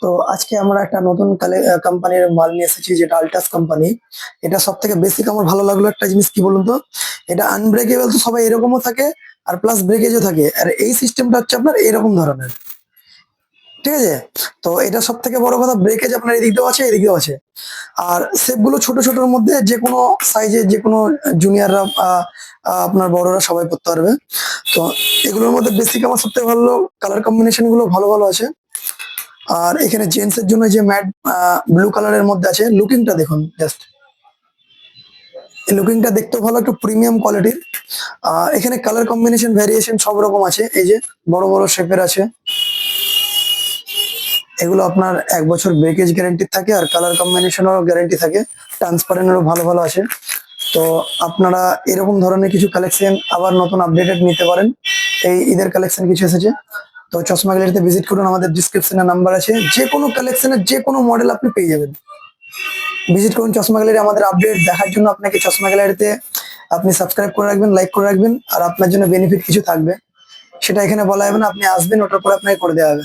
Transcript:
তো আজকে আমরা একটা নতুন কোম্পানির মাল নিয়ে এসেছি, যেটা আল্টাস কোম্পানি। এটা সব থেকে বেসিক আমার ভালো লাগলো একটা জিনিস কি বলুন তো, এটা আনব্রেকেবল তো সবাই এরকমও থাকে, আর প্লাস ব্রেকেজও থাকে। আর এই সিস্টেমটা হচ্ছে আপনার এরকম ধরনের, ঠিক আছে? তো এটা সব থেকে বড় কথা, ব্রেকেজ আপনার এদিক দিয়েও আছে, এদিক দিয়েও আছে। আর শেপ গুলো ছোট ছোটর মধ্যে, যে কোনো সাইজে, যে কোনো জুনিয়ররা, আপনার বড়রা সবাই পড়তে পারবে। তো এগুলোর মধ্যে বেসিক আমার সব থেকে ভালো কালার কম্বিনেশন গুলো ভালো ভালো আছে। আর এখানে জেন্টস এর জন্য যে ম্যাট ব্লু কালারের মধ্যে আছে, লুকিংটা দেখুন জাস্ট। এই লুকিংটা দেখতেও ভালো, একটু প্রিমিয়াম কোয়ালিটির। এখানে কালার কম্বিনেশন ভ্যারিয়েশন সব রকম আছে। এই যে বড় বড় শেপের আছে, এগুলো আপনার 1 বছর ব্রেকেজ গ্যারান্টি থাকে, আর কালার কম্বিনেশনেরও গ্যারান্টি থাকে। ট্রান্সপারেন্টেরও ভালো ভালো আছে। তো আপনারা এরকম ধরনের কিছু কালেকশন আবার নতুন আপডেটেড নিতে পারেন। এই ঈদের কালেকশন কিছু এসেছে। তো চশমা গ্যালারিতে ভিজিট করুন, আমাদের ডিসক্রিপশনে নাম্বার আছে, যে কোনো কালেকশনের যে কোনো মডেল আপনি পেয়ে যাবেন। ভিজিট করুন চশমা গ্যালারি। আমাদের আপডেট দেখার জন্য আপনাকে চশমা গ্যালারিতে আপনি সাবস্ক্রাইব করে রাখবেন, লাইক করে রাখবেন। আর আপনার জন্য বেনিফিট কিছু থাকবে, সেটা এখানে বলা যাবে না, আপনি আসবেন, ওটার পরে আপনাকে করে দেওয়া হবে।